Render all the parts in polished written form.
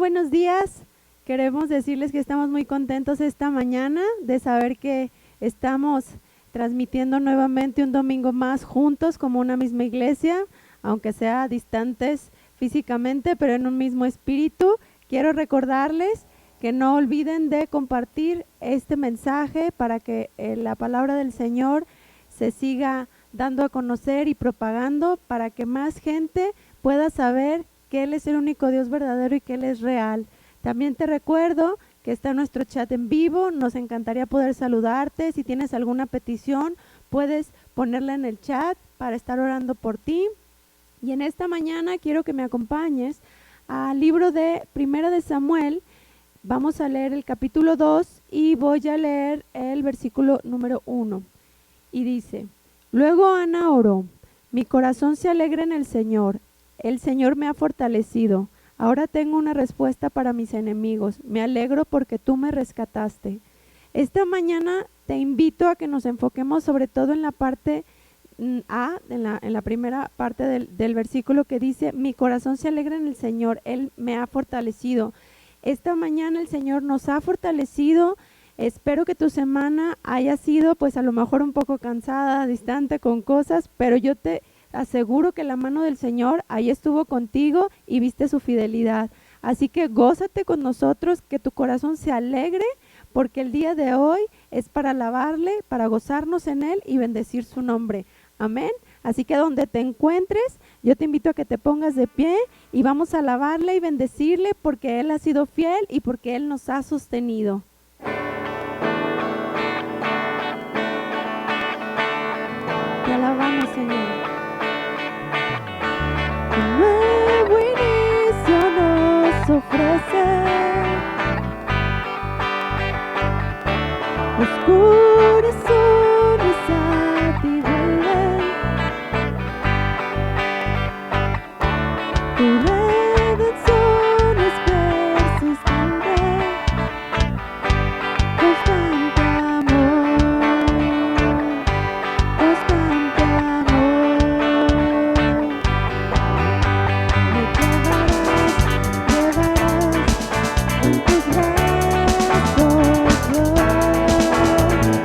buenos días. Queremos decirles que estamos muy contentos esta mañana de saber que estamos transmitiendo nuevamente un domingo más juntos como una misma iglesia, aunque sea distantes físicamente, pero en un mismo espíritu. Quiero recordarles que no olviden de compartir este mensaje para que la palabra del Señor se siga dando a conocer y propagando para que más gente pueda saber que Él es el único Dios verdadero y que Él es real. También te recuerdo que está nuestro chat en vivo, nos encantaría poder saludarte. Si tienes alguna petición, puedes ponerla en el chat para estar orando por ti. Y en esta mañana quiero que me acompañes al libro de Primera de Samuel. Vamos a leer el capítulo 2 y voy a leer el versículo número 1. Y dice: Luego Ana oró: mi corazón se alegra en el Señor me ha fortalecido. Ahora tengo una respuesta para mis enemigos. Me alegro porque tú me rescataste. Esta mañana te invito a que nos enfoquemos sobre todo en la parte A, en la primera parte del versículo que dice: mi corazón se alegra en el Señor, Él me ha fortalecido. Esta mañana el Señor nos ha fortalecido. Espero que tu semana haya sido pues a lo mejor un poco cansada, distante con cosas, pero yo te aseguro que la mano del Señor ahí estuvo contigo y viste su fidelidad. Así que gózate con nosotros, que tu corazón se alegre, porque el día de hoy es para alabarle, para gozarnos en Él y bendecir su nombre. Amén. Así que donde te encuentres, yo te invito a que te pongas de pie y vamos a alabarle y bendecirle porque Él ha sido fiel y porque Él nos ha sostenido. Te alabamos, Señor. Un nuevo inicio nos ofrece. Los corazones a ti vuelven. Tu redención es persistente. Constante amor. Constante amor. Me llevarás en tus brazos, Dios.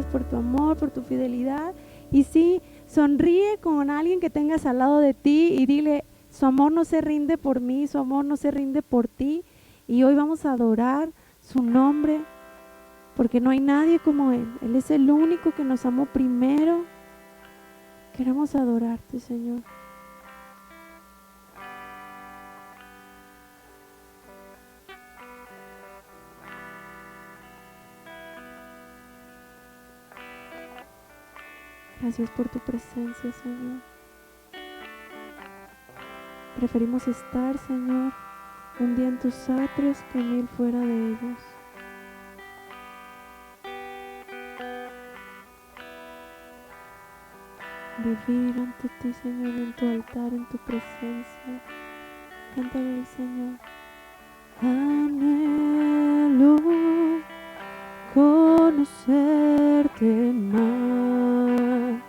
por tu amor, por tu fidelidad. Y sí, sonríe con alguien que tengas al lado de ti y dile, su amor no se rinde por mí, su amor no se rinde por ti. Y hoy vamos a adorar su nombre, porque no hay nadie como Él. Él es el único que nos amó primero. Queremos adorarte, Señor. Gracias por tu presencia, Señor. Preferimos estar, Señor, un día en tus atrios que 1000 fuera de ellos. Vivir ante ti, Señor, en tu altar, en tu presencia. Cántale al Señor. Anhelo conocerte más,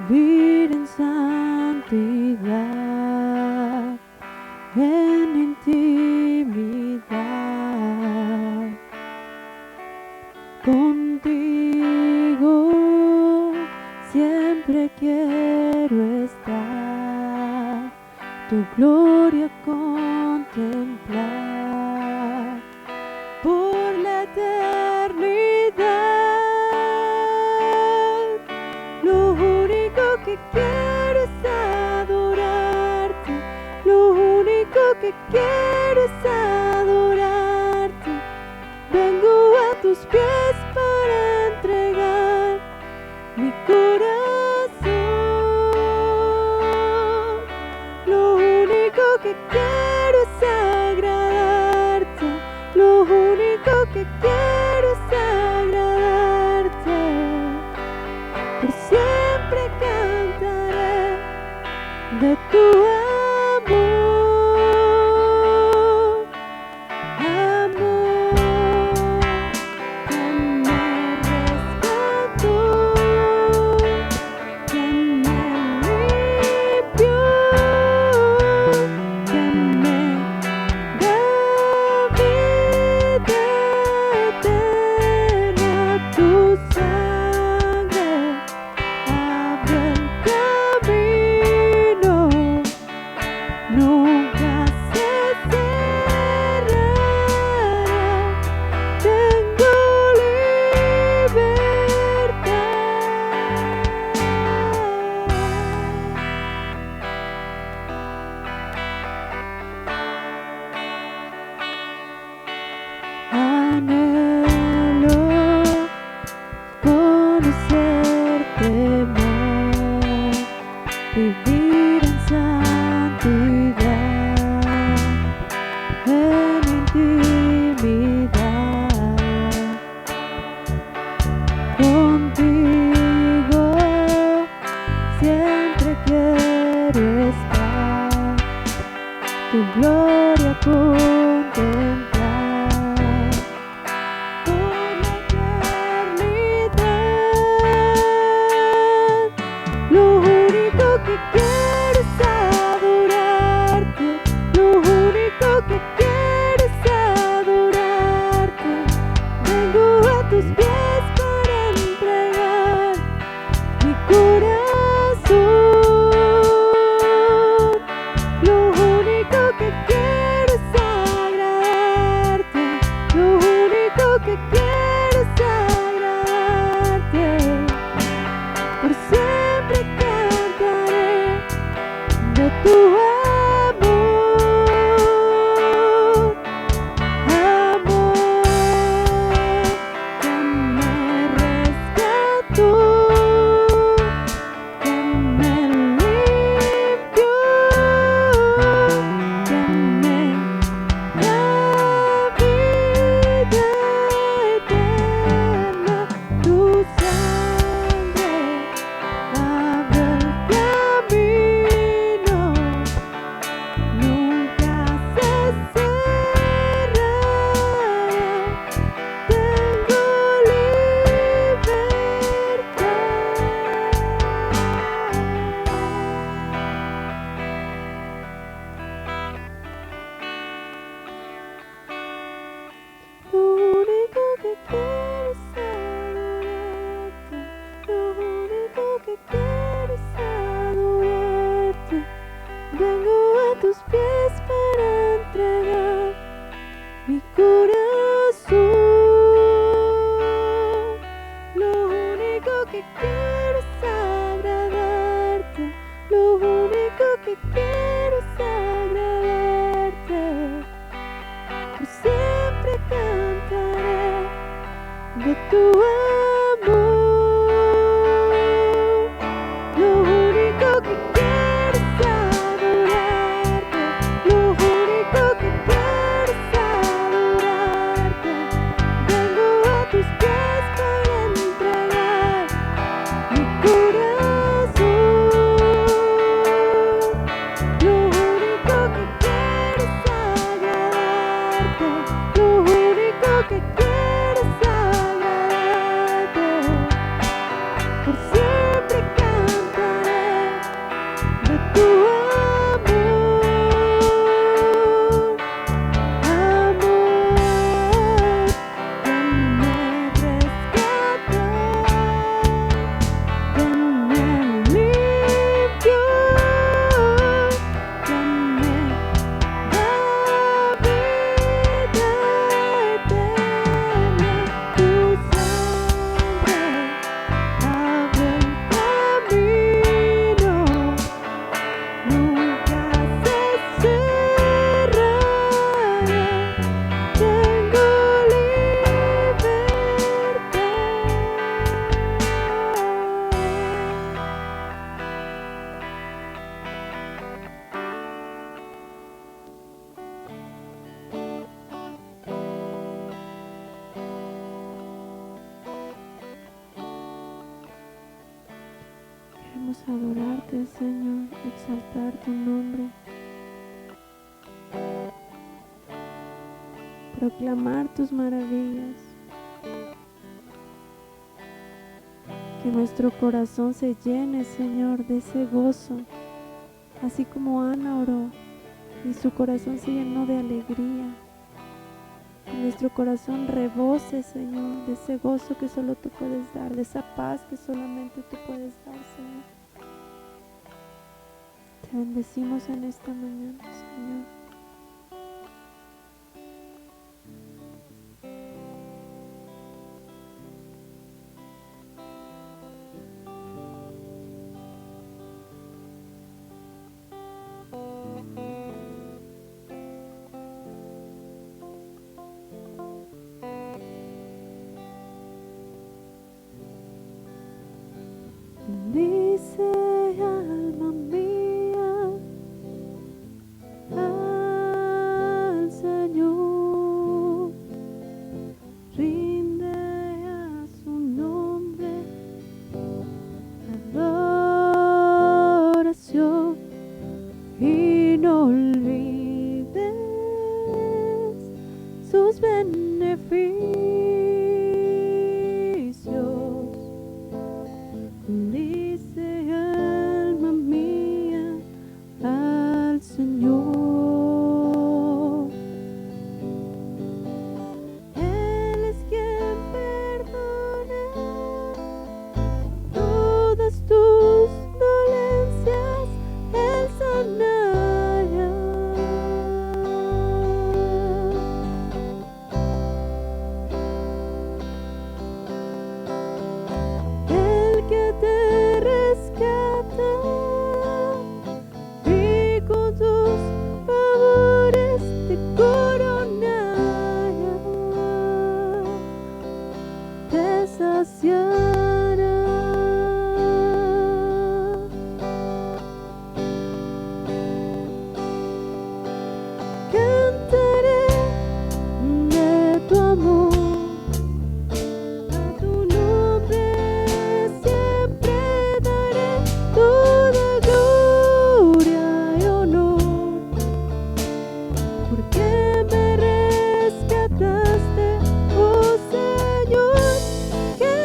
vivir en santidad, en intimidad contigo. Siempre quiero estar, tu gloria contemplar por la eternidad. Lo único que quiero es adorarte, lo único que quiero es adorarte. Vengo a tus pies para entregar mi corazón. Lo único que quiero es agradarte, lo único que quiero es agradarte. Por siempre cantaré de tu amor. de tu amor. Lo único que quiero es adorarte, lo único que quiero es adorarte. Vengo a tus pies para entregar mi corazón. Lo único que quiero es agradarte, lo único que quiero es agradarte. Por siempre cantaré de tu amor, amor que me rescató, que me limpió, que me da vida eterna. Tu sangre abre el camino, nunca se cerrará. Tengo Queremos adorarte, Señor, exaltar tu nombre, proclamar tus maravillas, que nuestro corazón se llene, Señor, de ese gozo, así como Ana oró y su corazón se llenó de alegría. Que nuestro corazón rebose, Señor, de ese gozo que solo tú puedes dar, de esa paz que solamente tú puedes dar, Señor. Te bendecimos en esta mañana, Señor. Bendice, alma mía, al Señor, rinde a su nombre adoración y no olvides sus beneficios. Bendice, alma mía, al Señor. Él es quien perdona todas tus dolencias, Él sanará. El que te rescata y con sus favores te coronará, te saciará. Cantaré de tu amor, a tu nombre siempre daré toda gloria y honor, porque me rescataste, oh Señor. Que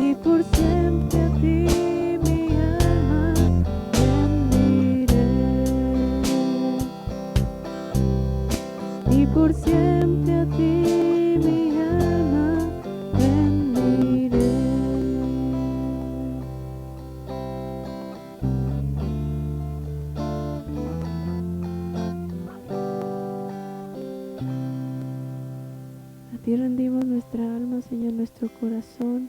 y por siempre a ti mi alma bendiré, y por siempre a ti mi alma bendiré. A ti rendimos nuestra alma, Señor, nuestro corazón,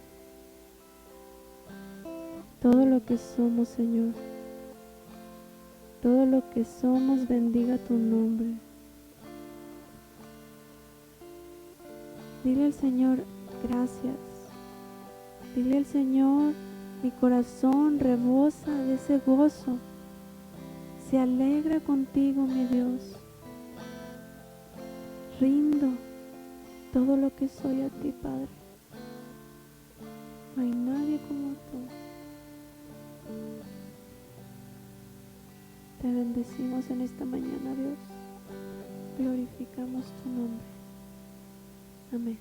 todo lo que somos, Señor, todo lo que somos, bendiga tu nombre. Dile al Señor, gracias. Dile al Señor, mi corazón rebosa de ese gozo, se alegra contigo, mi Dios. Rindo todo lo que soy a ti, Padre. No hay nadie como tú. Te bendecimos en esta mañana, Dios. Glorificamos tu nombre. Amén.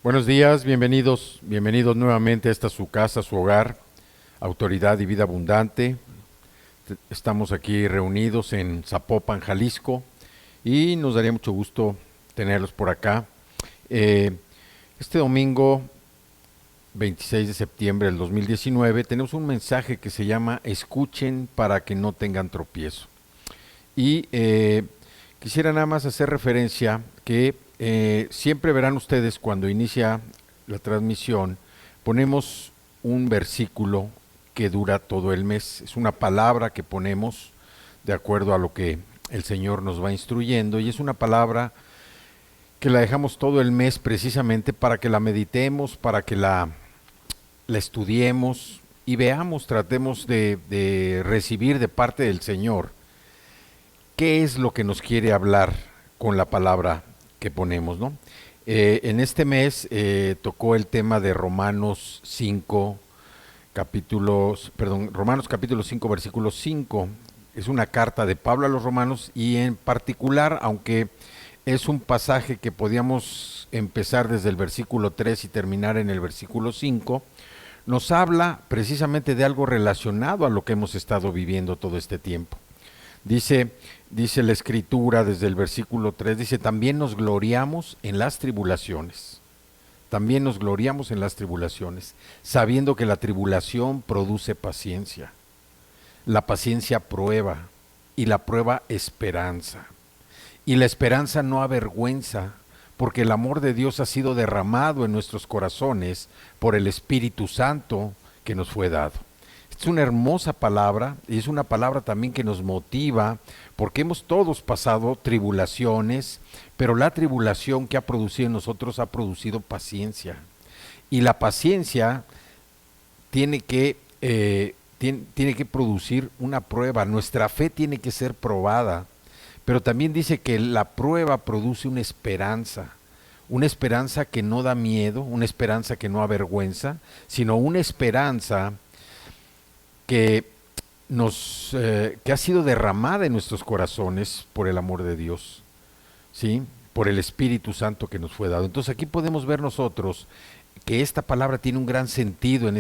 Buenos días, bienvenidos nuevamente a esta su casa, su hogar, Autoridad y Vida Abundante. Estamos aquí reunidos en Zapopan, Jalisco, y nos daría mucho gusto tenerlos por acá. Este domingo 26 de septiembre del 2019 tenemos un mensaje que se llama Escuchen para que no tengan tropiezo. Y quisiera nada más hacer referencia que siempre verán ustedes cuando inicia la transmisión, ponemos un versículo que dura todo el mes. Es una palabra que ponemos de acuerdo a lo que el Señor nos va instruyendo, y es una palabra que la dejamos todo el mes precisamente para que la meditemos, para que la estudiemos y veamos, tratemos de recibir de parte del Señor qué es lo que nos quiere hablar con la palabra que ponemos, ¿no? En este mes tocó el tema de Romanos capítulo 5, versículo 5. Es una carta de Pablo a los romanos, y en particular, aunque es un pasaje que podíamos empezar desde el versículo 3 y terminar en el versículo 5, nos habla precisamente de algo relacionado a lo que hemos estado viviendo todo este tiempo. Dice la Escritura desde el versículo 3, dice, también nos gloriamos en las tribulaciones. También nos gloriamos en las tribulaciones, sabiendo que la tribulación produce paciencia. La paciencia prueba, y la prueba esperanza. Y la esperanza no avergüenza, porque el amor de Dios ha sido derramado en nuestros corazones por el Espíritu Santo que nos fue dado. Es una hermosa palabra, y es una palabra también que nos motiva, porque hemos todos pasado tribulaciones, pero la tribulación que ha producido en nosotros ha producido paciencia. Y la paciencia tiene que producir una prueba. Nuestra fe tiene que ser probada, pero también dice que la prueba produce una esperanza que no da miedo, una esperanza que no avergüenza, sino una esperanza que ha sido derramada en nuestros corazones por el amor de Dios, ¿sí? Por el Espíritu Santo que nos fue dado. Entonces aquí podemos ver nosotros que esta palabra tiene un gran sentido en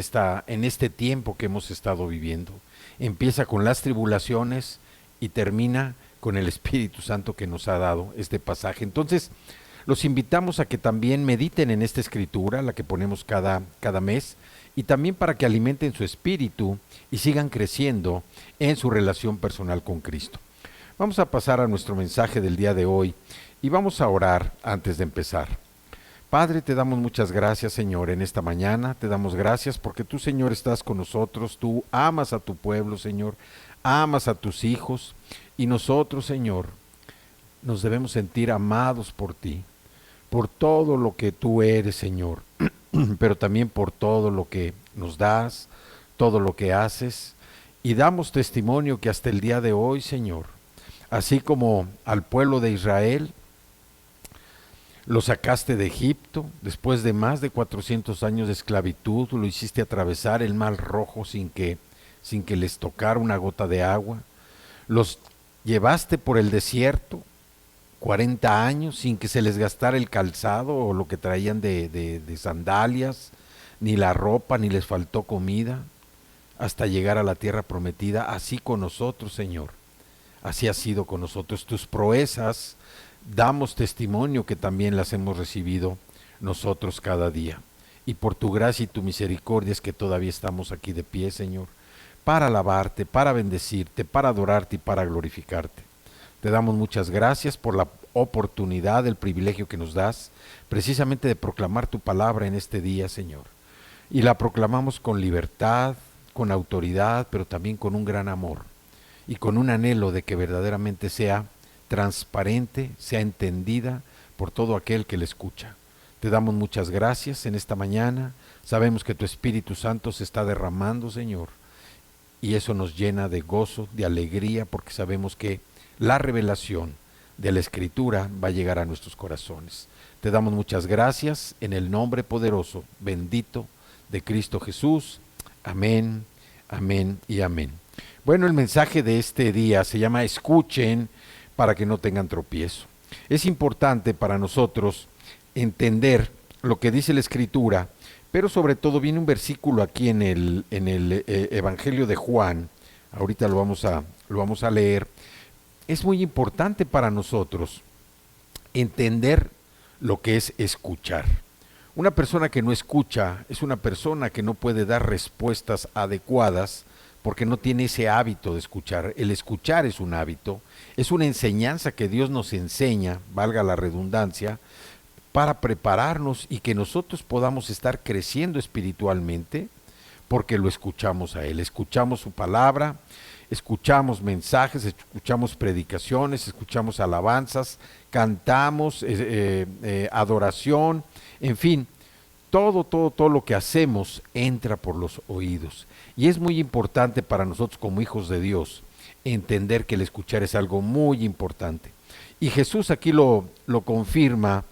este tiempo que hemos estado viviendo. Empieza con las tribulaciones y termina con el Espíritu Santo que nos ha dado este pasaje. Entonces los invitamos a que también mediten en esta escritura, la que ponemos cada mes, y también para que alimenten su espíritu y sigan creciendo en su relación personal con Cristo. Vamos a pasar a nuestro mensaje del día de hoy y vamos a orar antes de empezar. Padre, te damos muchas gracias, Señor, en esta mañana. Te damos gracias porque tú, Señor, estás con nosotros. Tú amas a tu pueblo, Señor. Amas a tus hijos. Y nosotros, Señor, nos debemos sentir amados por ti. Por todo lo que tú eres, Señor. Pero también por todo lo que nos das, todo lo que haces. Y damos testimonio que hasta el día de hoy, Señor, así como al pueblo de Israel, lo sacaste de Egipto, después de más de 400 años de esclavitud, lo hiciste atravesar el Mar Rojo sin que les tocara una gota de agua. Los llevaste por el desierto 40 años sin que se les gastara el calzado o lo que traían de sandalias, ni la ropa, ni les faltó comida, hasta llegar a la tierra prometida. Así con nosotros, Señor. Así ha sido con nosotros. Tus proezas damos testimonio que también las hemos recibido nosotros cada día. Y por tu gracia y tu misericordia es que todavía estamos aquí de pie, Señor, para alabarte, para bendecirte, para adorarte y para glorificarte. Te damos muchas gracias por la oportunidad, el privilegio que nos das, precisamente de proclamar tu palabra en este día, Señor. Y la proclamamos con libertad, con autoridad, pero también con un gran amor y con un anhelo de que verdaderamente sea transparente, sea entendida por todo aquel que le escucha. Te damos muchas gracias en esta mañana. Sabemos que tu Espíritu Santo se está derramando, Señor, y eso nos llena de gozo, de alegría, porque sabemos que la revelación de la Escritura va a llegar a nuestros corazones. Te damos muchas gracias en el nombre poderoso, bendito de Cristo Jesús. Amén, amén y amén. Bueno, el mensaje de este día se llama Escuchen para que no tengan tropiezo. Es importante para nosotros entender lo que dice la Escritura, pero sobre todo viene un versículo aquí en el Evangelio de Juan. Ahorita lo vamos a leer. Es muy importante para nosotros entender lo que es escuchar. Una persona que no escucha es una persona que no puede dar respuestas adecuadas porque no tiene ese hábito de escuchar. El escuchar es un hábito, es una enseñanza que Dios nos enseña, valga la redundancia, para prepararnos y que nosotros podamos estar creciendo espiritualmente porque lo escuchamos a Él, escuchamos su palabra, escuchamos mensajes, escuchamos predicaciones, escuchamos alabanzas, cantamos, adoración, en fin, todo lo que hacemos entra por los oídos. Y es muy importante para nosotros como hijos de Dios entender que el escuchar es algo muy importante. Y Jesús aquí lo confirma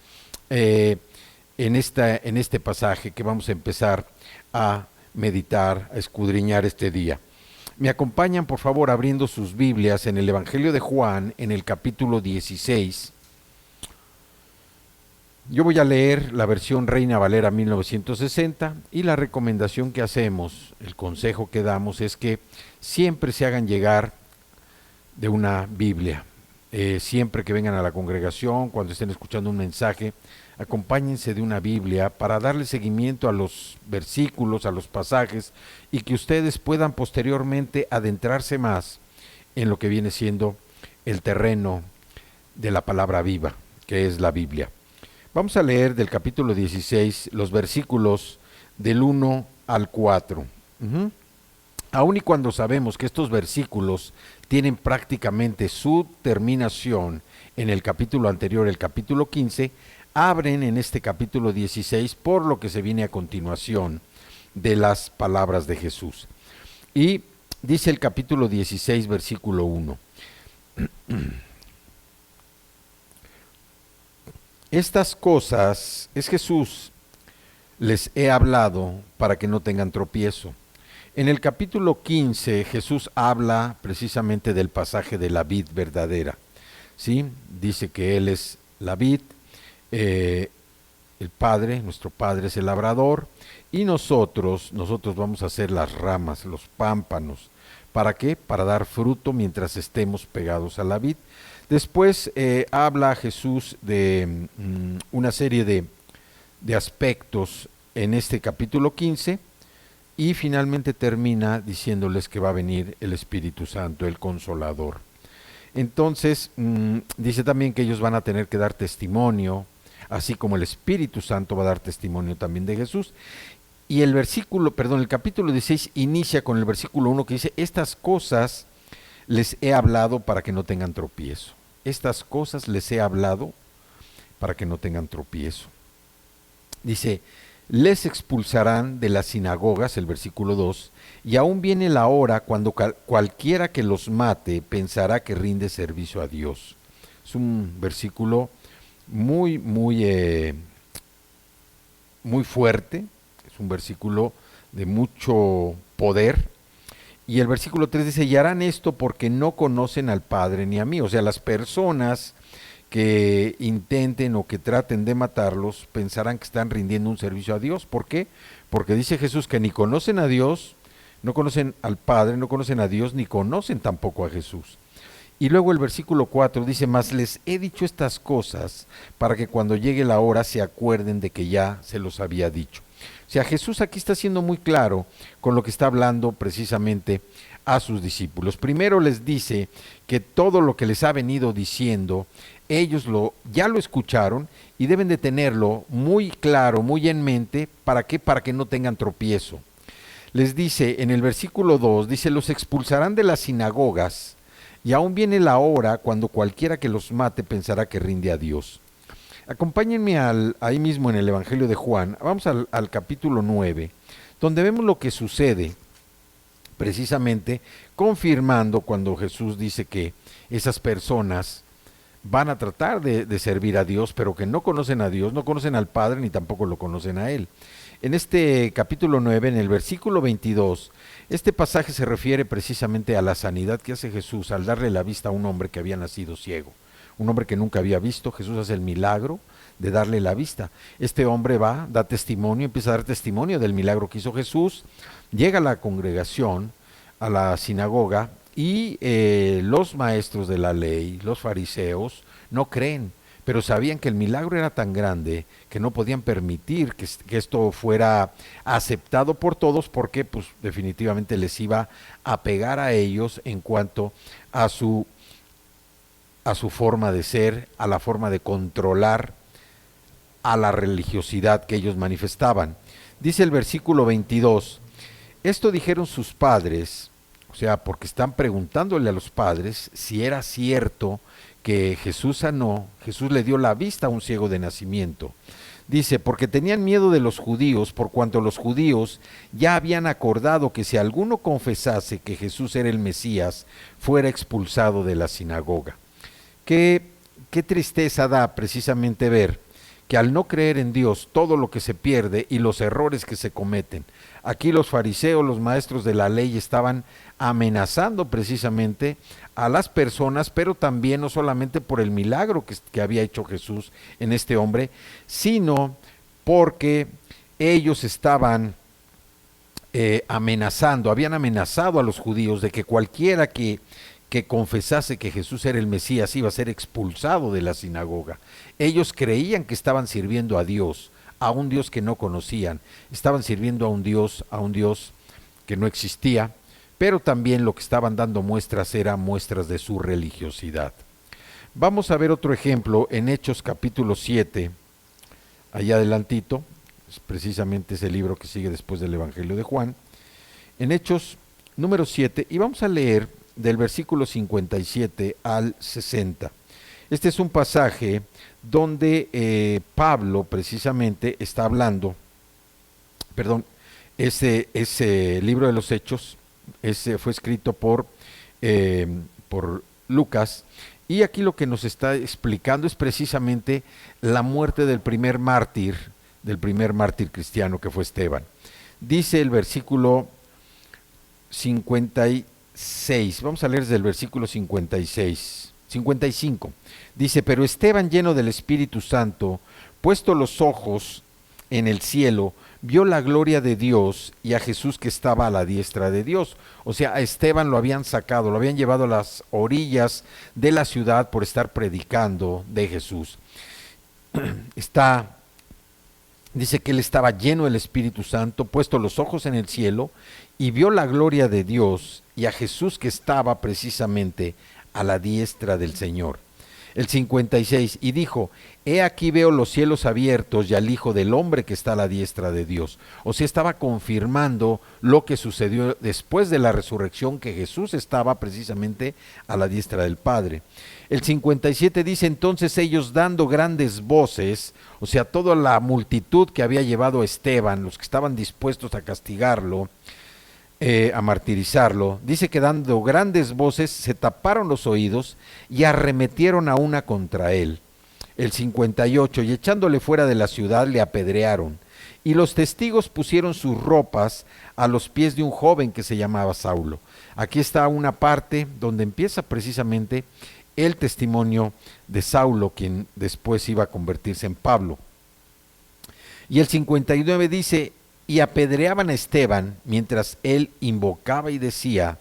en este pasaje que vamos a empezar a meditar, a escudriñar este día. Me acompañan, por favor, abriendo sus Biblias en el Evangelio de Juan, en el capítulo 16. Yo voy a leer la versión Reina Valera 1960 y la recomendación que hacemos, el consejo que damos es que siempre se hagan llegar de una Biblia. Siempre que vengan a la congregación, cuando estén escuchando un mensaje, acompáñense de una Biblia para darle seguimiento a los versículos, a los pasajes, y que ustedes puedan posteriormente adentrarse más en lo que viene siendo el terreno de la palabra viva, que es la Biblia. Vamos a leer del capítulo 16 los versículos del 1 al 4. Aun y cuando sabemos que estos versículos tienen prácticamente su terminación en el capítulo anterior, el capítulo 15, abren en este capítulo 16 por lo que se viene a continuación de las palabras de Jesús. Y dice el capítulo 16, versículo 1. Estas cosas es Jesús les he hablado para que no tengan tropiezo. En el capítulo 15 Jesús habla precisamente del pasaje de la vid verdadera. ¿Sí? Dice que Él es la vid, el Padre, nuestro Padre es el labrador, y nosotros vamos a ser las ramas, los pámpanos. ¿Para qué? Para dar fruto mientras estemos pegados a la vid. Después habla Jesús de una serie de aspectos en este capítulo 15 y finalmente termina diciéndoles que va a venir el Espíritu Santo, el Consolador. Entonces dice también que ellos van a tener que dar testimonio así como el Espíritu Santo va a dar testimonio también de Jesús. Y el capítulo 16 inicia con el versículo 1 que dice, estas cosas les he hablado para que no tengan tropiezo. Estas cosas les he hablado para que no tengan tropiezo. Dice, les expulsarán de las sinagogas, el versículo 2, y aún viene la hora cuando cualquiera que los mate pensará que rinde servicio a Dios. Es un versículo muy fuerte, es un versículo de mucho poder. Y el versículo 3 dice, y harán esto porque no conocen al Padre ni a mí. O sea, las personas que intenten o que traten de matarlos pensarán que están rindiendo un servicio a Dios. ¿Por qué? Porque dice Jesús que ni conocen a Dios, no conocen al Padre, no conocen a Dios, ni conocen tampoco a Jesús. Y luego el versículo 4 dice, mas les he dicho estas cosas para que cuando llegue la hora se acuerden de que ya se los había dicho. O sea, Jesús aquí está siendo muy claro con lo que está hablando precisamente a sus discípulos. Primero les dice que todo lo que les ha venido diciendo, ellos ya lo escucharon y deben de tenerlo muy claro, muy en mente. ¿Para qué? Para que no tengan tropiezo. Les dice en el versículo 2, dice, los expulsarán de las sinagogas y aún viene la hora cuando cualquiera que los mate pensará que rinde a Dios. Acompáñenme ahí mismo en el Evangelio de Juan, vamos al capítulo 9, donde vemos lo que sucede precisamente confirmando cuando Jesús dice que esas personas van a tratar de servir a Dios, pero que no conocen a Dios, no conocen al Padre ni tampoco lo conocen a Él. En este capítulo 9, en el versículo 22, este pasaje se refiere precisamente a la sanidad que hace Jesús al darle la vista a un hombre que había nacido ciego. Un hombre que nunca había visto. Jesús hace el milagro de darle la vista. Este hombre va, da testimonio, empieza a dar testimonio del milagro que hizo Jesús, llega a la congregación, a la sinagoga, y los maestros de la ley, los fariseos, no creen, pero sabían que el milagro era tan grande que no podían permitir que esto fuera aceptado por todos, porque pues definitivamente les iba a pegar a ellos en cuanto a su forma de ser, a la forma de controlar a la religiosidad que ellos manifestaban. Dice el versículo 22, esto dijeron sus padres, o sea, porque están preguntándole a los padres si era cierto que Jesús sanó, Jesús le dio la vista a un ciego de nacimiento. Dice, porque tenían miedo de los judíos, por cuanto los judíos ya habían acordado que si alguno confesase que Jesús era el Mesías, fuera expulsado de la sinagoga. Qué tristeza da precisamente ver que al no creer en Dios todo lo que se pierde y los errores que se cometen. Aquí los fariseos, los maestros de la ley estaban amenazando precisamente a las personas, pero también no solamente por el milagro que había hecho Jesús en este hombre, sino porque ellos estaban habían amenazado a los judíos de que cualquiera que confesase que Jesús era el Mesías iba a ser expulsado de la sinagoga. Ellos creían que estaban sirviendo a Dios, a un Dios que no conocían, estaban sirviendo a un Dios que no existía, pero también lo que estaban dando muestras eran muestras de su religiosidad. Vamos a ver otro ejemplo en Hechos capítulo 7, allá adelantito, precisamente ese libro que sigue después del Evangelio de Juan, en Hechos número 7, y vamos a leer del versículo 57 al 60. Este es un pasaje donde Pablo precisamente está hablando, ese libro de los Hechos fue escrito por Lucas, y aquí lo que nos está explicando es precisamente la muerte del primer mártir cristiano que fue Esteban. Dice el versículo 56, vamos a leer desde el versículo 55. Dice, pero Esteban, lleno del Espíritu Santo, puesto los ojos en el cielo, vio la gloria de Dios y a Jesús que estaba a la diestra de Dios. O sea, a Esteban lo habían sacado, lo habían llevado a las orillas de la ciudad por estar predicando de Jesús. Dice que él estaba lleno del Espíritu Santo, puesto los ojos en el cielo, y vio la gloria de Dios y a Jesús que estaba precisamente a la diestra del Señor. El 56, y dijo, he aquí veo los cielos abiertos y al Hijo del Hombre que está a la diestra de Dios. O sea, estaba confirmando lo que sucedió después de la resurrección, que Jesús estaba precisamente a la diestra del Padre. El 57 dice, entonces ellos dando grandes voces, o sea, toda la multitud que había llevado a Esteban, los que estaban dispuestos a castigarlo, a martirizarlo, dice que dando grandes voces se taparon los oídos y arremetieron a una contra él. El 58, y echándole fuera de la ciudad le apedrearon, y los testigos pusieron sus ropas a los pies de un joven que se llamaba Saulo. Aquí está una parte donde empieza precisamente el testimonio de Saulo, quien después iba a convertirse en Pablo. Y el 59 dice, y apedreaban a Esteban mientras él invocaba y decía,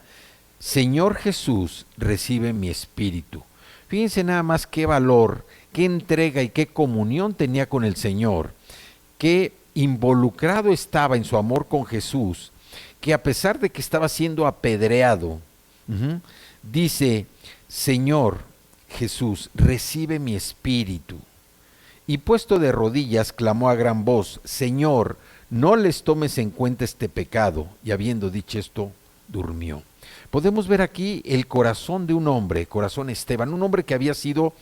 Señor Jesús, recibe mi espíritu. Fíjense nada más qué valor, qué entrega y qué comunión tenía con el Señor, qué involucrado estaba en su amor con Jesús, que a pesar de que estaba siendo apedreado, dice, Señor Jesús, recibe mi espíritu. Y puesto de rodillas, clamó a gran voz, Señor, no les tomes en cuenta este pecado. Y habiendo dicho esto, durmió. Podemos ver aquí el corazón de un hombre, corazón Esteban, un hombre que había sido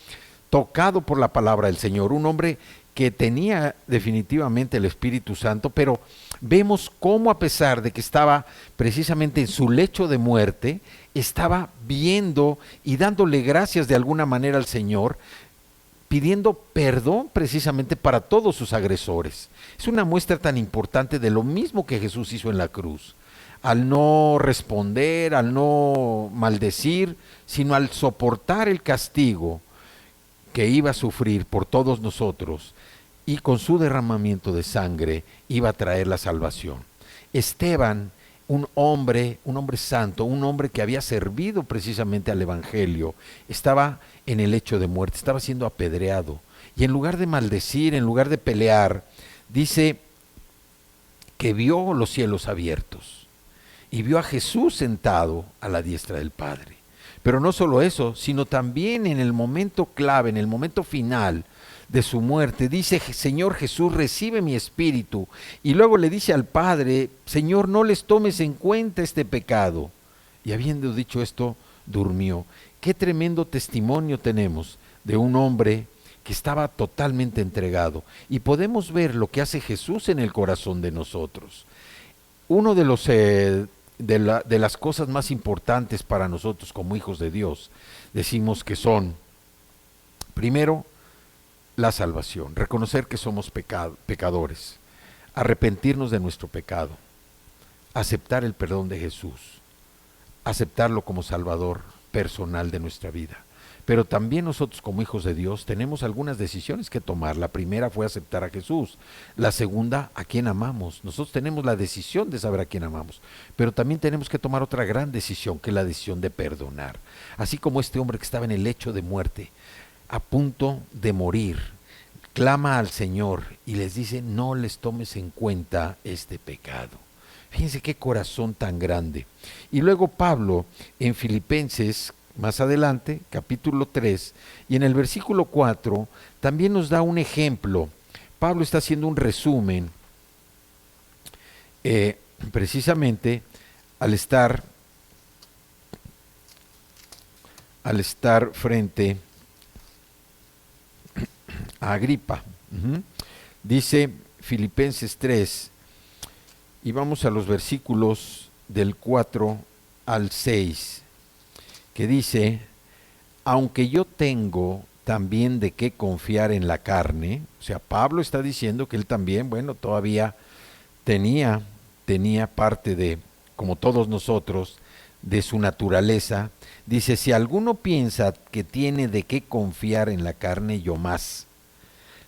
tocado por la palabra del Señor, un hombre que tenía definitivamente el Espíritu Santo, pero vemos cómo a pesar de que estaba precisamente en su lecho de muerte, estaba viendo y dándole gracias de alguna manera al Señor, pidiendo perdón precisamente para todos sus agresores. Es una muestra tan importante de lo mismo que Jesús hizo en la cruz. Al no responder, al no maldecir, sino al soportar el castigo que iba a sufrir por todos nosotros, y con su derramamiento de sangre iba a traer la salvación. Esteban, un hombre santo, un hombre que había servido precisamente al Evangelio, estaba en el lecho de muerte, estaba siendo apedreado, y en lugar de maldecir, en lugar de pelear, dice que vio los cielos abiertos y vio a Jesús sentado a la diestra del Padre. Pero no solo eso, sino también en el momento clave, en el momento final de su muerte, dice, Señor Jesús, recibe mi espíritu. Y luego le dice al Padre, Señor, no les tomes en cuenta este pecado. Y habiendo dicho esto, durmió. Qué tremendo testimonio tenemos de un hombre que estaba totalmente entregado. Y podemos ver lo que hace Jesús en el corazón de nosotros. Uno de los de las cosas más importantes para nosotros como hijos de Dios, decimos que son, primero, la salvación, reconocer que somos pecadores, arrepentirnos de nuestro pecado, aceptar el perdón de Jesús, aceptarlo como Salvador personal de nuestra vida. Pero también nosotros como hijos de Dios tenemos algunas decisiones que tomar. La primera fue aceptar a Jesús. La segunda, a quién amamos. Nosotros tenemos la decisión de saber a quién amamos. Pero también tenemos que tomar otra gran decisión, que es la decisión de perdonar. Así como este hombre que estaba en el lecho de muerte, a punto de morir, clama al Señor y les dice, no les tomes en cuenta este pecado. Fíjense qué corazón tan grande. Y luego Pablo en Filipenses, más adelante, capítulo 3, y en el versículo 4, también nos da un ejemplo. Pablo está haciendo un resumen, precisamente al estar frente a Agripa. Dice Filipenses 3, y vamos a los versículos del 4 al 6, que dice, aunque yo tengo también de qué confiar en la carne, o sea, Pablo está diciendo que él también, bueno, todavía tenía parte de, como todos nosotros, de su naturaleza. Dice, si alguno piensa que tiene de qué confiar en la carne, yo más.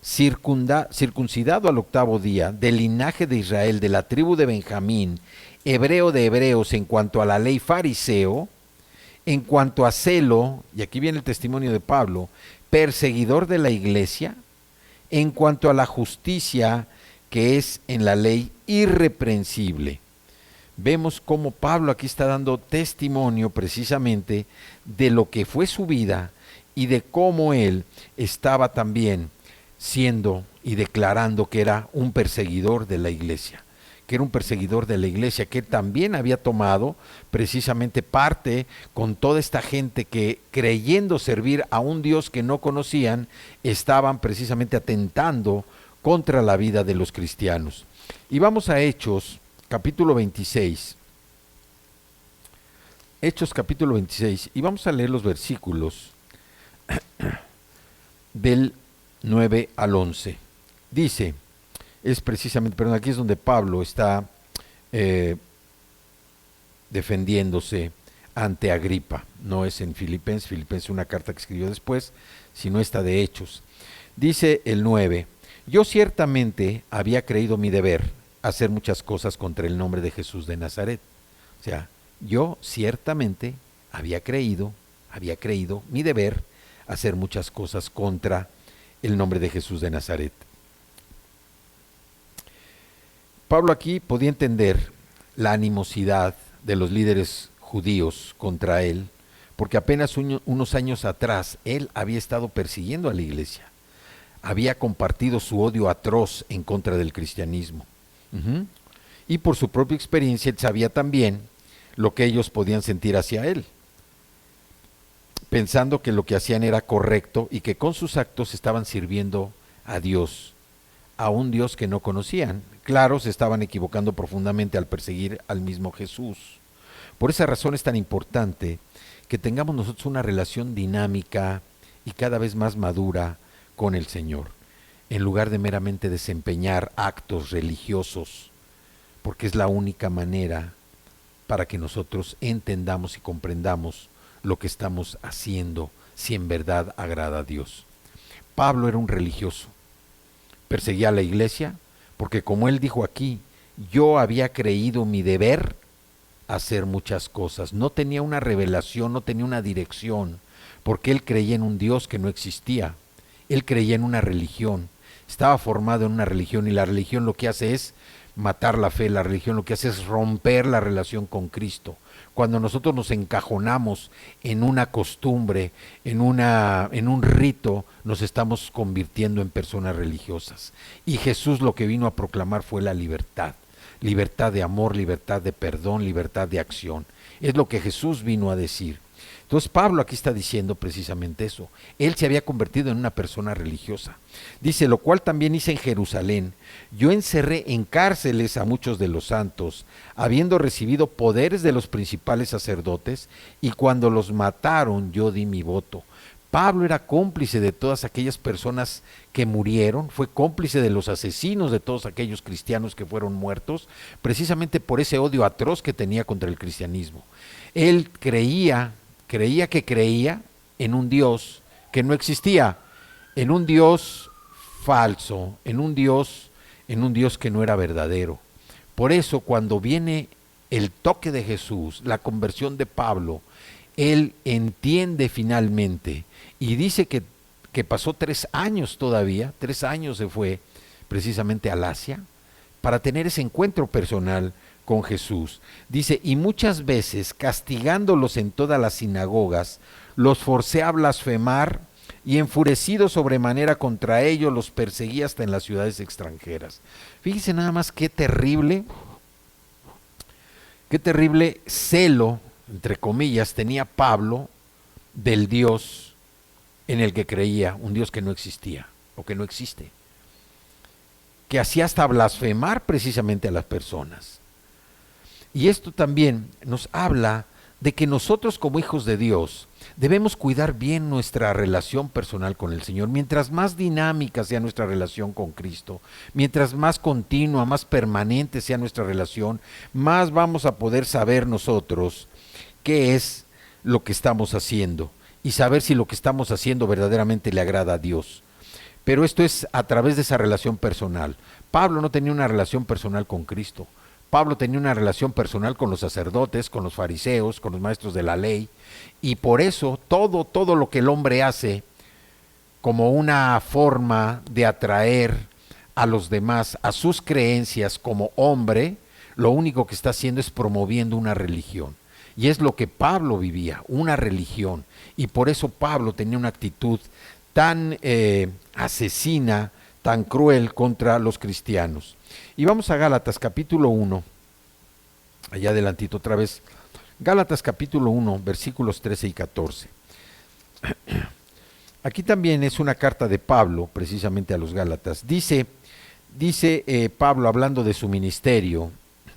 Circuncidado al 8º día, del linaje de Israel, de la tribu de Benjamín, hebreo de hebreos en cuanto a la ley, fariseo, en cuanto a celo, y aquí viene el testimonio de Pablo, perseguidor de la iglesia, en cuanto a la justicia que es en la ley, irreprensible. Vemos cómo Pablo aquí está dando testimonio precisamente de lo que fue su vida y de cómo él estaba también siendo y declarando que era un perseguidor de la iglesia, que también había tomado precisamente parte con toda esta gente que, creyendo servir a un Dios que no conocían, estaban precisamente atentando contra la vida de los cristianos. Y vamos a Hechos capítulo 26. Hechos capítulo 26, y vamos a leer los versículos del 9 al 11. Dice, es precisamente, perdón, aquí es donde Pablo está defendiéndose ante Agripa. No es en Filipenses una carta que escribió después, sino esta de Hechos. Dice el 9, yo ciertamente había creído mi deber hacer muchas cosas contra el nombre de Jesús de Nazaret. O sea, yo ciertamente había creído mi deber hacer muchas cosas contra el nombre de Jesús de Nazaret. Pablo aquí podía entender la animosidad de los líderes judíos contra él, porque apenas unos años atrás él había estado persiguiendo a la iglesia, había compartido su odio atroz en contra del cristianismo. Y por su propia experiencia él sabía también lo que ellos podían sentir hacia él, pensando que lo que hacían era correcto y que con sus actos estaban sirviendo a Dios, a un Dios que no conocían. Claro, se estaban equivocando profundamente al perseguir al mismo Jesús. Por esa razón es tan importante que tengamos nosotros una relación dinámica y cada vez más madura con el Señor, en lugar de meramente desempeñar actos religiosos, porque es la única manera para que nosotros entendamos y comprendamos lo que estamos haciendo, si en verdad agrada a Dios. Pablo era un religioso, perseguía a la iglesia, porque como él dijo aquí, yo había creído mi deber hacer muchas cosas. No tenía una revelación, no tenía una dirección, porque él creía en un Dios que no existía. Él creía en una religión, estaba formado en una religión, y la religión lo que hace es matar la fe, la religión lo que hace es romper la relación con Cristo. Cuando nosotros nos encajonamos en una costumbre, en un rito, nos estamos convirtiendo en personas religiosas. Y Jesús lo que vino a proclamar fue la libertad. Libertad de amor, libertad de perdón, libertad de acción. Es lo que Jesús vino a decir. Entonces Pablo aquí está diciendo precisamente eso. Él se había convertido en una persona religiosa. Dice, lo cual también hice en Jerusalén. Yo encerré en cárceles a muchos de los santos, habiendo recibido poderes de los principales sacerdotes, y cuando los mataron yo di mi voto. Pablo era cómplice de todas aquellas personas que murieron, fue cómplice de los asesinos de todos aquellos cristianos que fueron muertos, precisamente por ese odio atroz que tenía contra el cristianismo. Él creía en un Dios que no existía, en un Dios falso, en un Dios que no era verdadero. Por eso cuando viene el toque de Jesús, la conversión de Pablo, él entiende finalmente y dice que pasó 3 años todavía, 3 años se fue precisamente al Asia para tener ese encuentro personal con Jesús. Dice, y muchas veces castigándolos en todas las sinagogas, los forcé a blasfemar, y enfurecido sobremanera contra ellos los perseguí hasta en las ciudades extranjeras. Fíjense nada más qué terrible celo, entre comillas, tenía Pablo del Dios en el que creía, un Dios que no existía o que no existe, que hacía hasta blasfemar precisamente a las personas. Y esto también nos habla de que nosotros como hijos de Dios debemos cuidar bien nuestra relación personal con el Señor. Mientras más dinámica sea nuestra relación con Cristo, mientras más continua, más permanente sea nuestra relación, más vamos a poder saber nosotros qué es lo que estamos haciendo y saber si lo que estamos haciendo verdaderamente le agrada a Dios. Pero esto es a través de esa relación personal. Pablo no tenía una relación personal con Cristo. Pablo tenía una relación personal con los sacerdotes, con los fariseos, con los maestros de la ley, y por eso todo lo que el hombre hace como una forma de atraer a los demás a sus creencias como hombre, lo único que está haciendo es promoviendo una religión. Y es lo que Pablo vivía, una religión. Y por eso Pablo tenía una actitud tan asesina, tan cruel contra los cristianos. Y vamos a Gálatas capítulo 1, allá adelantito otra vez. Gálatas capítulo 1, versículos 13 y 14. Aquí también es una carta de Pablo, precisamente a los Gálatas. Dice Pablo, hablando de su ministerio: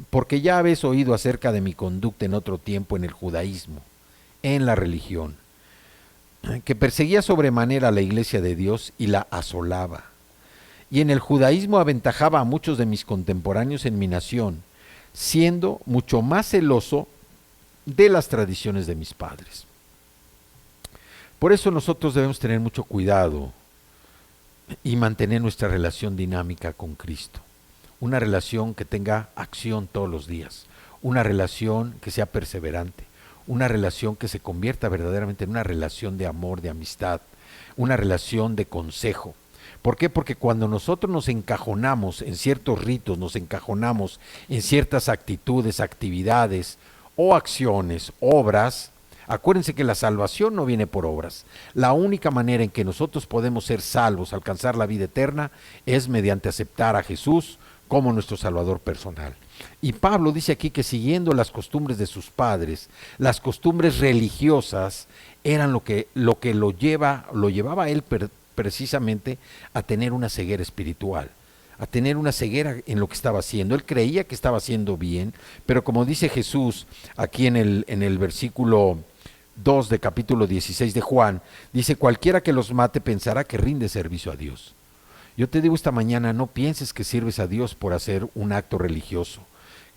porque ya habéis oído acerca de mi conducta en otro tiempo en el judaísmo, en la religión, que perseguía sobremanera a la iglesia de Dios y la asolaba. Y en el judaísmo aventajaba a muchos de mis contemporáneos en mi nación, siendo mucho más celoso de las tradiciones de mis padres. Por eso nosotros debemos tener mucho cuidado y mantener nuestra relación dinámica con Cristo. Una relación que tenga acción todos los días, una relación que sea perseverante, una relación que se convierta verdaderamente en una relación de amor, de amistad, una relación de consejo. ¿Por qué? Porque cuando nosotros nos encajonamos en ciertos ritos, nos encajonamos en ciertas actitudes, actividades o acciones, obras, acuérdense que la salvación no viene por obras. La única manera en que nosotros podemos ser salvos, alcanzar la vida eterna, es mediante aceptar a Jesús como nuestro Salvador personal. Y Pablo dice aquí que siguiendo las costumbres de sus padres, las costumbres religiosas eran lo que lo llevaba a él precisamente a tener una ceguera espiritual, a tener una ceguera en lo que estaba haciendo. Él creía que estaba haciendo bien, pero como dice Jesús aquí en el versículo 2 de capítulo 16 de Juan, dice: cualquiera que los mate pensará que rinde servicio a Dios. Yo te digo esta mañana, no pienses que sirves a Dios por hacer un acto religioso,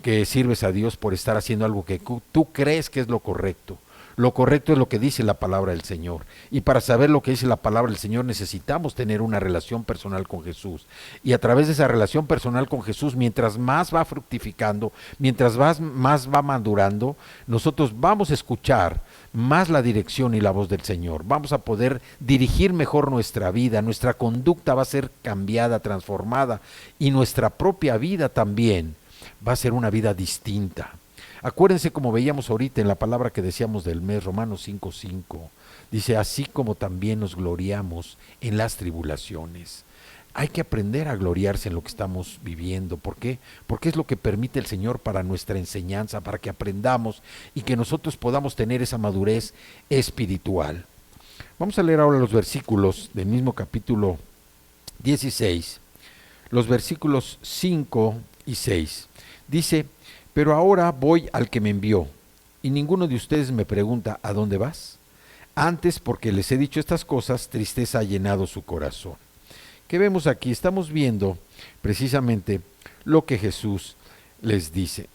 que sirves a Dios por estar haciendo algo que tú crees que es lo correcto. Lo correcto es lo que dice la palabra del Señor. Y para saber lo que dice la palabra del Señor necesitamos tener una relación personal con Jesús. Y a través de esa relación personal con Jesús, mientras más va fructificando, mientras más va madurando, nosotros vamos a escuchar más la dirección y la voz del Señor. Vamos a poder dirigir mejor nuestra vida, nuestra conducta va a ser cambiada, transformada, y nuestra propia vida también va a ser una vida distinta. Acuérdense, como veíamos ahorita en la palabra que decíamos del mes, Romanos 5:5, dice: así como también nos gloriamos en las tribulaciones. Hay que aprender a gloriarse en lo que estamos viviendo. ¿Por qué? Porque es lo que permite el Señor para nuestra enseñanza, para que aprendamos y que nosotros podamos tener esa madurez espiritual. Vamos a leer ahora los versículos del mismo capítulo 16, los versículos 5 y 6. Dice: pero ahora voy al que me envió, y ninguno de ustedes me pregunta: ¿a dónde vas? Antes, porque les he dicho estas cosas, tristeza ha llenado su corazón. ¿Qué vemos aquí? Estamos viendo precisamente lo que Jesús les dice.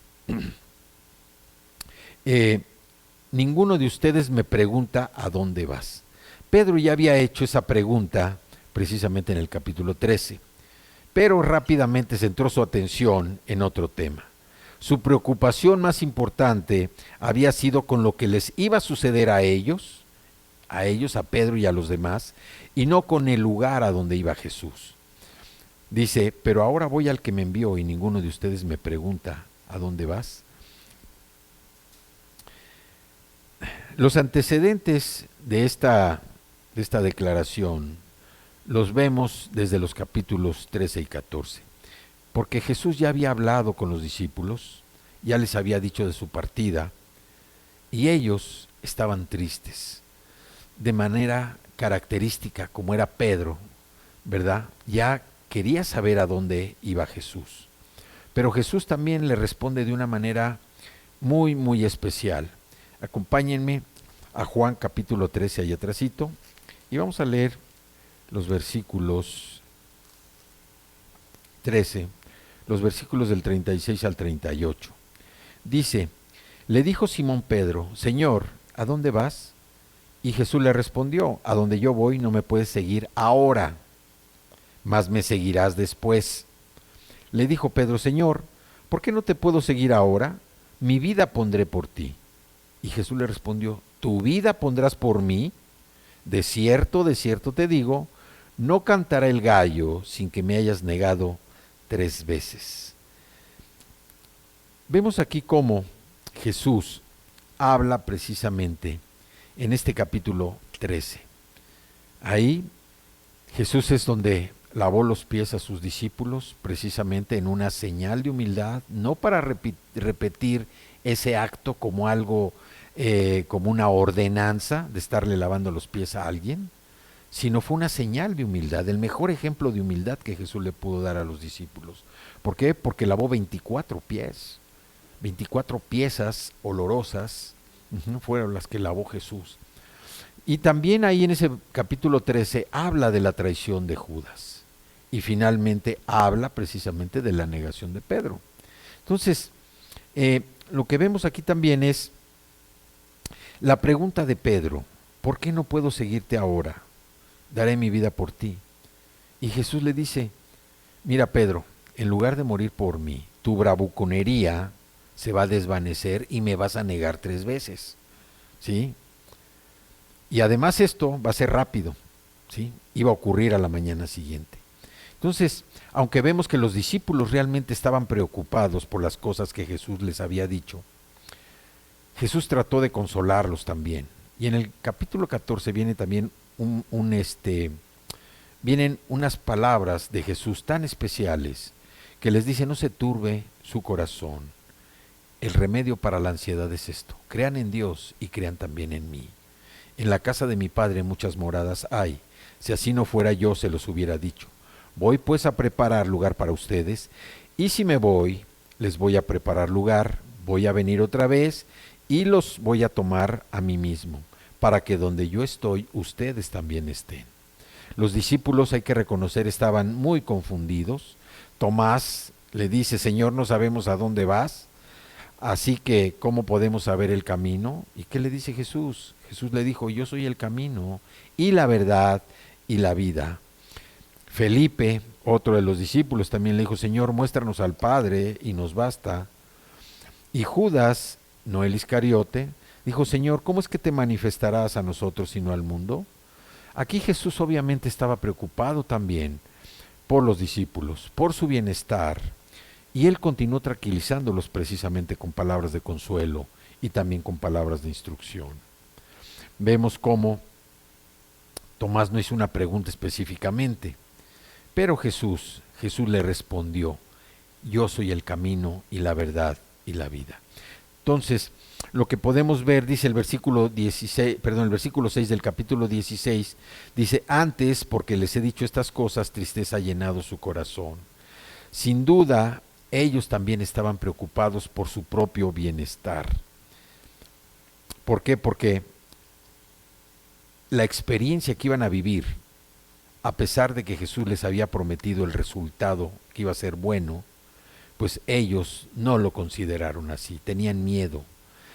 Ninguno de ustedes me pregunta: ¿a dónde vas? Pedro ya había hecho esa pregunta precisamente en el capítulo 13, pero rápidamente centró su atención en otro tema. Su preocupación más importante había sido con lo que les iba a suceder a ellos, a Pedro y a los demás, y no con el lugar a donde iba Jesús. Dice: pero ahora voy al que me envió y ninguno de ustedes me pregunta: ¿a dónde vas? Los antecedentes de esta declaración los vemos desde los capítulos 13 y 14. Porque Jesús ya había hablado con los discípulos, ya les había dicho de su partida, y ellos estaban tristes, de manera característica, como era Pedro, ¿verdad? Ya quería saber a dónde iba Jesús. Pero Jesús también le responde de una manera muy, muy especial. Acompáñenme a Juan capítulo 13, allá atrásito, y vamos a leer los versículos 13, los versículos del 36 al 38. Dice: le dijo Simón Pedro: Señor, ¿a dónde vas? Y Jesús le respondió: a donde yo voy no me puedes seguir ahora, mas me seguirás después. Le dijo Pedro: Señor, ¿por qué no te puedo seguir ahora? Mi vida pondré por ti. Y Jesús le respondió: ¿tu vida pondrás por mí? De cierto te digo, no cantará el gallo sin que me hayas negado 3 veces. Vemos aquí cómo Jesús habla precisamente en este capítulo 13. Ahí Jesús es donde lavó los pies a sus discípulos, precisamente en una señal de humildad, no para repetir ese acto como algo, como una ordenanza de estarle lavando los pies a alguien, sino fue una señal de humildad, el mejor ejemplo de humildad que Jesús le pudo dar a los discípulos. ¿Por qué? Porque lavó 24 pies, 24 piezas olorosas, fueron las que lavó Jesús. Y también ahí en ese capítulo 13 habla de la traición de Judas. Y finalmente habla precisamente de la negación de Pedro. Entonces, lo que vemos aquí también es la pregunta de Pedro: ¿por qué no puedo seguirte ahora? Daré mi vida por ti. Y Jesús le dice: mira, Pedro, en lugar de morir por mí, tu bravuconería se va a desvanecer y me vas a negar 3 veces. ¿Sí? Y además esto va a ser rápido, ¿sí? Iba a ocurrir a la mañana siguiente. Entonces, aunque vemos que los discípulos realmente estaban preocupados por las cosas que Jesús les había dicho, Jesús trató de consolarlos también. Y en el capítulo 14 viene también vienen unas palabras de Jesús tan especiales que les dice: no se turbe su corazón. El remedio para la ansiedad es esto: crean en Dios y crean también en mí. En la casa de mi Padre muchas moradas hay. Si así no fuera, yo se los hubiera dicho. Voy pues a preparar lugar para ustedes, y si me voy, les voy a preparar lugar, voy a venir otra vez, y los voy a tomar a mí mismo, para que donde yo estoy, ustedes también estén. Los discípulos, hay que reconocer, estaban muy confundidos. Tomás le dice: Señor, no sabemos a dónde vas, así que ¿cómo podemos saber el camino? ¿Y qué le dice Jesús? Jesús le dijo: yo soy el camino y la verdad y la vida. Felipe, otro de los discípulos, también le dijo: Señor, muéstranos al Padre y nos basta. Y Judas, no el Iscariote, dijo: Señor, ¿cómo es que te manifestarás a nosotros y no al mundo? Aquí Jesús obviamente estaba preocupado también por los discípulos, por su bienestar, y él continuó tranquilizándolos precisamente con palabras de consuelo y también con palabras de instrucción. Vemos cómo Tomás no hizo una pregunta específicamente, pero Jesús le respondió: yo soy el camino y la verdad y la vida. Entonces, lo que podemos ver, dice el versículo 6 del capítulo 16, dice: antes, porque les he dicho estas cosas, tristeza ha llenado su corazón. Sin duda, ellos también estaban preocupados por su propio bienestar. ¿Por qué? Porque la experiencia que iban a vivir, a pesar de que Jesús les había prometido el resultado que iba a ser bueno, pues ellos no lo consideraron así, tenían miedo.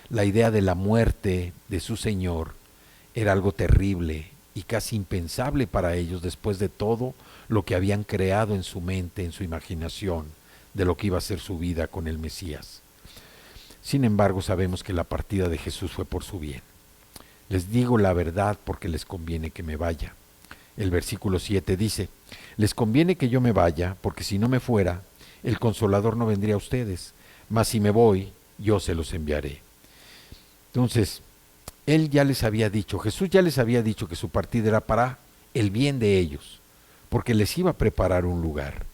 La idea de la muerte de su Señor era algo terrible y casi impensable para ellos después de todo lo que habían creado en su mente, en su imaginación, de lo que iba a ser su vida con el Mesías. Sin embargo, sabemos que la partida de Jesús fue por su bien. Les digo la verdad porque les conviene que me vaya. El versículo 7 dice: les conviene que yo me vaya, porque si no me fuera, el Consolador no vendría a ustedes, mas si me voy, yo se los enviaré. Entonces, Él ya les había dicho, Jesús ya les había dicho que su partida era para el bien de ellos, porque les iba a preparar un lugar.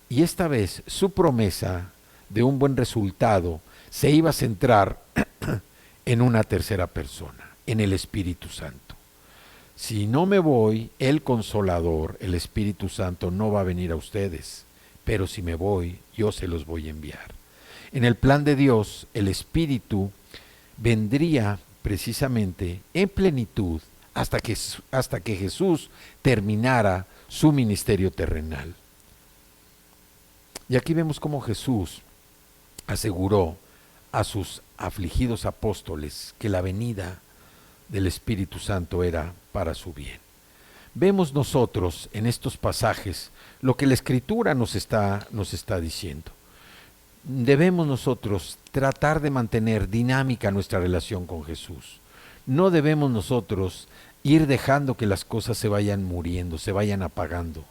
Y esta vez su promesa de un buen resultado se iba a centrar en una tercera persona, en el Espíritu Santo. Si no me voy, el Consolador, el Espíritu Santo, no va a venir a ustedes, pero si me voy, yo se los voy a enviar. En el plan de Dios, el Espíritu vendría precisamente en plenitud hasta que Jesús terminara su ministerio terrenal. Y aquí vemos cómo Jesús aseguró a sus afligidos apóstoles que la venida del Espíritu Santo era para su bien. Vemos nosotros en estos pasajes lo que la Escritura nos está diciendo. Debemos nosotros tratar de mantener dinámica nuestra relación con Jesús. No debemos nosotros ir dejando que las cosas se vayan muriendo, se vayan apagando.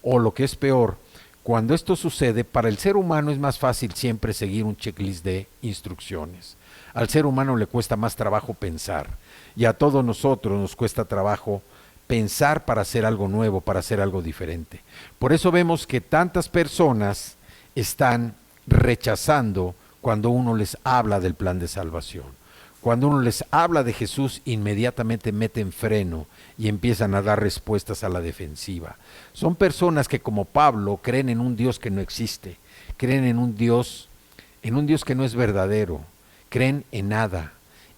O lo que es peor, Cuando esto sucede, para el ser humano es más fácil siempre seguir un checklist de instrucciones. Al ser humano le cuesta más trabajo pensar, y a todos nosotros nos cuesta trabajo pensar para hacer algo nuevo, para hacer algo diferente. Por eso vemos que tantas personas están rechazando cuando uno les habla del plan de salvación. Cuando uno les habla de Jesús, inmediatamente meten freno y empiezan a dar respuestas a la defensiva. Son personas que, como Pablo, creen en un Dios que no existe, creen en un Dios que no es verdadero, creen en nada.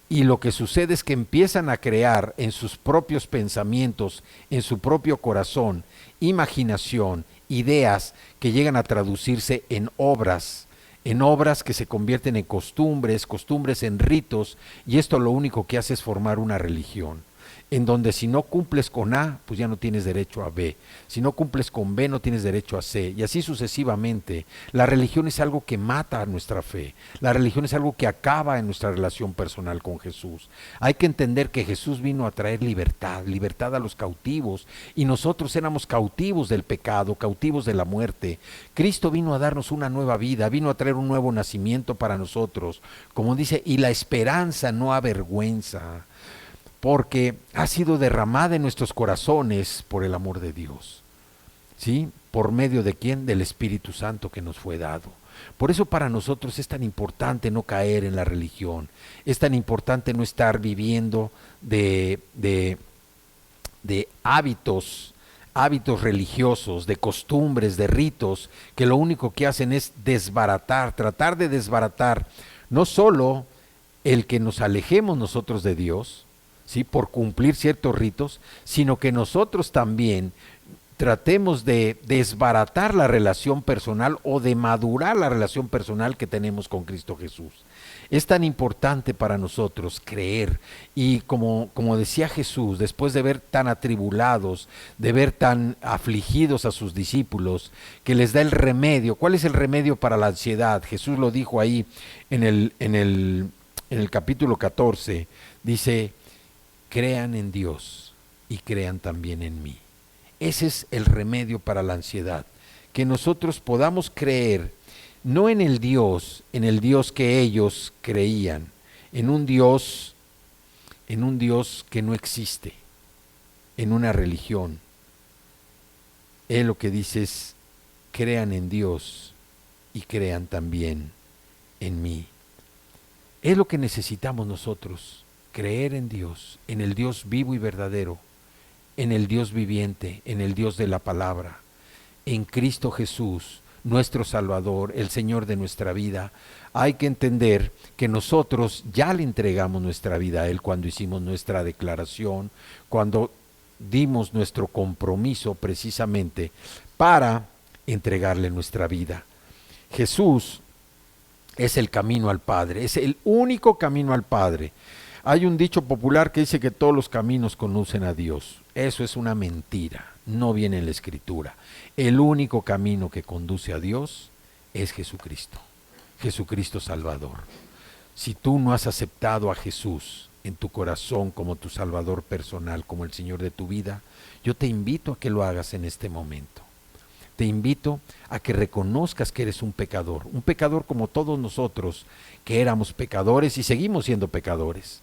Y lo que sucede es que empiezan a crear en sus propios pensamientos, en su propio corazón, imaginación, ideas que llegan a traducirse en obras que se convierten en costumbres en ritos, y esto lo único que hace es formar una religión, en donde si no cumples con A, pues ya no tienes derecho a B, si no cumples con B no tienes derecho a C, y así sucesivamente. La religión es algo que mata a nuestra fe, la religión es algo que acaba en nuestra relación personal con Jesús. Hay que entender que Jesús vino a traer libertad a los cautivos, y nosotros éramos cautivos del pecado, cautivos de la muerte. Cristo vino a darnos una nueva vida, vino a traer un nuevo nacimiento para nosotros, como dice, y la esperanza no avergüenza, porque ha sido derramada en nuestros corazones por el amor de Dios. ¿Sí? ¿Por medio de quién? Del Espíritu Santo que nos fue dado. Por eso para nosotros es tan importante no caer en la religión, es tan importante no estar viviendo de hábitos religiosos, de costumbres, de ritos, que lo único que hacen es tratar de desbaratar, no solo el que nos alejemos nosotros de Dios, ¿sí?, por cumplir ciertos ritos, sino que nosotros también tratemos de desbaratar la relación personal o de madurar la relación personal que tenemos con Cristo Jesús. Es tan importante para nosotros creer, y como decía Jesús, después de ver tan atribulados, de ver tan afligidos a sus discípulos, que les da el remedio. ¿Cuál es el remedio para la ansiedad? Jesús lo dijo ahí en el capítulo 14, dice: crean en Dios y crean también en mí. Ese es el remedio para la ansiedad, que nosotros podamos creer no en el Dios que ellos creían, en un Dios que no existe, en una religión. Él lo que dice es: crean en Dios y crean también en mí. Es lo que necesitamos nosotros, creer en Dios, en el Dios vivo y verdadero, en el Dios viviente, en el Dios de la palabra, en Cristo Jesús, nuestro Salvador, el Señor de nuestra vida. Hay que entender que nosotros ya le entregamos nuestra vida a Él cuando hicimos nuestra declaración, cuando dimos nuestro compromiso precisamente para entregarle nuestra vida. Jesús es el camino al Padre, es el único camino al Padre. Hay un dicho popular que dice que todos los caminos conducen a Dios. Eso es una mentira, no viene en la Escritura. El único camino que conduce a Dios es Jesucristo, Jesucristo Salvador. Si tú no has aceptado a Jesús en tu corazón como tu Salvador personal, como el Señor de tu vida, yo te invito a que lo hagas en este momento. Te invito a que reconozcas que eres un pecador como todos nosotros, que éramos pecadores y seguimos siendo pecadores.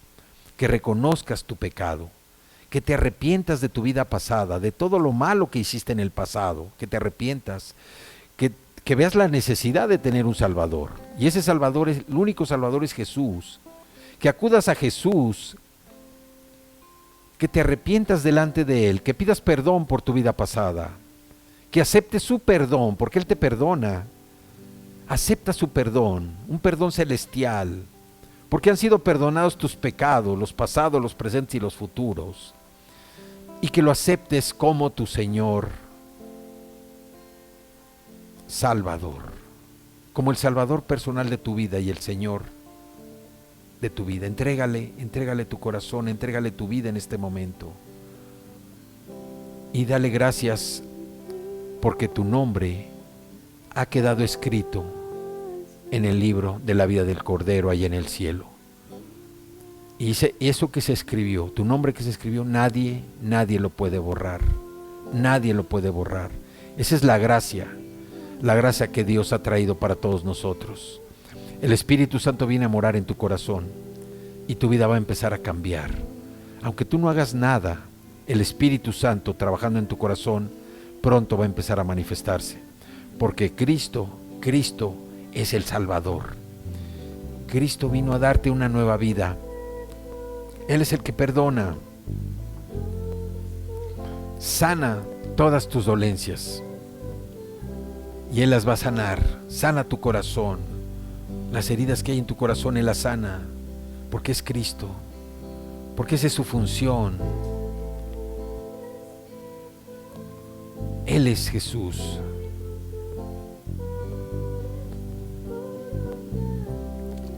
Que reconozcas tu pecado, que te arrepientas de tu vida pasada, de todo lo malo que hiciste en el pasado, que te arrepientas, que veas la necesidad de tener un Salvador. Y ese Salvador, el único Salvador es Jesús. Que acudas a Jesús, que te arrepientas delante de Él, que pidas perdón por tu vida pasada, que aceptes su perdón, porque Él te perdona. Acepta su perdón, un perdón celestial, porque han sido perdonados tus pecados, los pasados, los presentes y los futuros, y que lo aceptes como tu Señor Salvador, como el Salvador personal de tu vida y el Señor de tu vida. Entrégale tu corazón, entrégale tu vida en este momento, y dale gracias porque tu nombre ha quedado escrito en el libro de la vida del Cordero ahí en el cielo. Y eso que se escribió, tu nombre que se escribió, nadie lo puede borrar. Nadie lo puede borrar. Esa es la gracia. la gracia que Dios ha traído para todos nosotros. El Espíritu Santo viene a morar en tu corazón y tu vida va a empezar a cambiar. Aunque tú no hagas nada, el Espíritu Santo trabajando en tu corazón pronto va a empezar a manifestarse, porque Cristo es el Salvador. Cristo vino a darte una nueva vida. Él es el que perdona, sana todas tus dolencias y Él las va a sanar. Sana tu corazón, las heridas que hay en tu corazón Él las sana, porque es Cristo, porque esa es su función. Él es Jesús.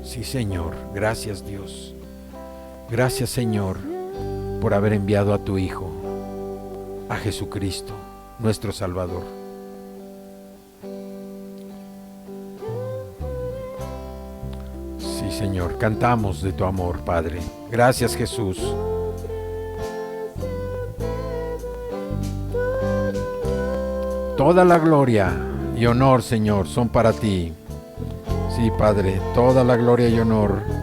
Sí, Señor, gracias Dios. Gracias, Señor, por haber enviado a tu Hijo, a Jesucristo, nuestro Salvador. Sí, Señor, cantamos de tu amor, Padre. Gracias, Jesús. Toda la gloria y honor, Señor, son para ti. Sí, Padre, toda la gloria y honor.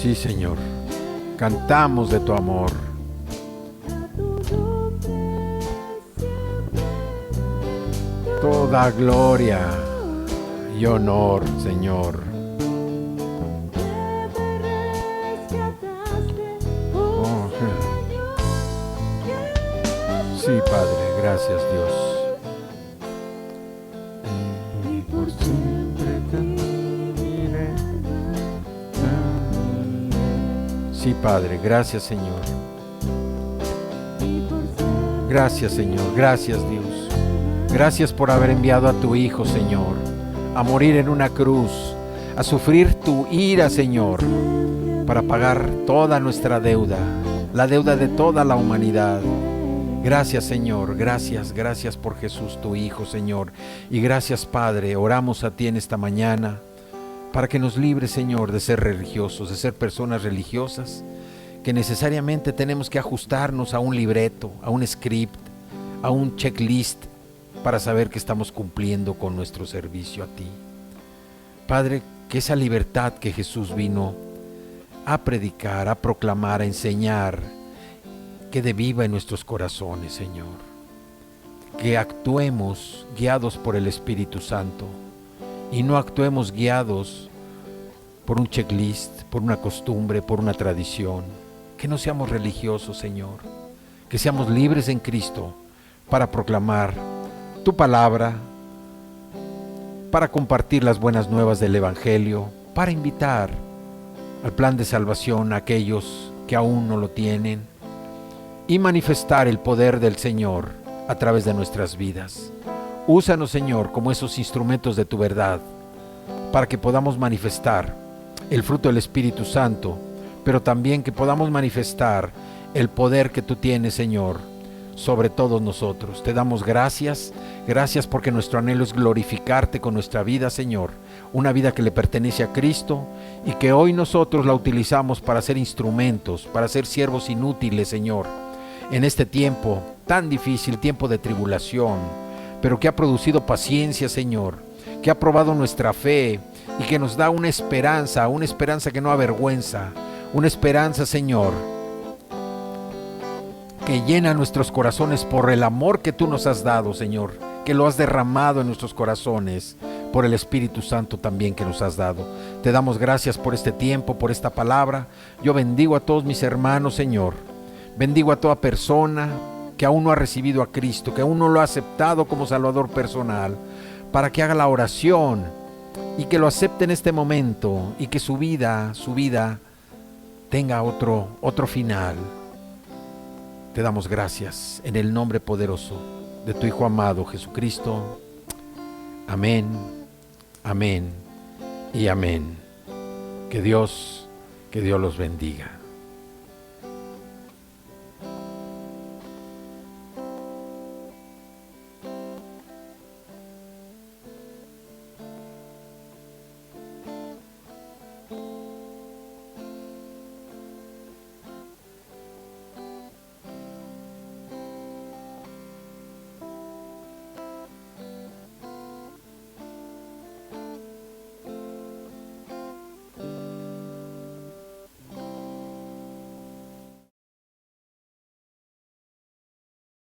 Sí, Señor, cantamos de tu amor. Toda gloria y honor, Señor. Oh, sí, Padre, gracias, Dios. Y por siempre cantaré. Sí, Padre, gracias, Señor. Gracias, Señor, gracias, Dios. Gracias por haber enviado a tu Hijo, Señor, a morir en una cruz, a sufrir tu ira, Señor, para pagar toda nuestra deuda, la deuda de toda la humanidad. Gracias, Señor, gracias por Jesús, tu Hijo, Señor. Y gracias, Padre, oramos a ti en esta mañana para que nos libres, Señor, de ser religiosos, de ser personas religiosas, que necesariamente tenemos que ajustarnos a un libreto, a un script, a un checklist, para saber que estamos cumpliendo con nuestro servicio a ti. Padre, que esa libertad que Jesús vino a predicar, a proclamar, a enseñar, quede viva en nuestros corazones, Señor. Que actuemos guiados por el Espíritu Santo y no actuemos guiados por un checklist, por una costumbre, por una tradición. Que no seamos religiosos, Señor. Que seamos libres en Cristo para proclamar tu palabra, para compartir las buenas nuevas del Evangelio, para invitar al plan de salvación a aquellos que aún no lo tienen y manifestar el poder del Señor a través de nuestras vidas. Úsanos, Señor, como esos instrumentos de tu verdad para que podamos manifestar el fruto del Espíritu Santo, pero también que podamos manifestar el poder que tú tienes, Señor, sobre todos nosotros. Te damos gracias porque nuestro anhelo es glorificarte con nuestra vida, Señor, una vida que le pertenece a Cristo y que hoy nosotros la utilizamos para ser instrumentos, para ser siervos inútiles, Señor, en este tiempo tan difícil, tiempo de tribulación, pero que ha producido paciencia, Señor, que ha probado nuestra fe y que nos da una esperanza que no avergüenza, una esperanza, Señor, que llena nuestros corazones por el amor que tú nos has dado, Señor, que lo has derramado en nuestros corazones, por el Espíritu Santo también que nos has dado. Te damos gracias por este tiempo, por esta palabra. Yo bendigo a todos mis hermanos, Señor. Bendigo a toda persona que aún no ha recibido a Cristo, que aún no lo ha aceptado como Salvador personal, para que haga la oración y que lo acepte en este momento y que su vida tenga otro final. Te damos gracias en el nombre poderoso de tu Hijo amado Jesucristo. Amén, amén y amén. Que Dios los bendiga.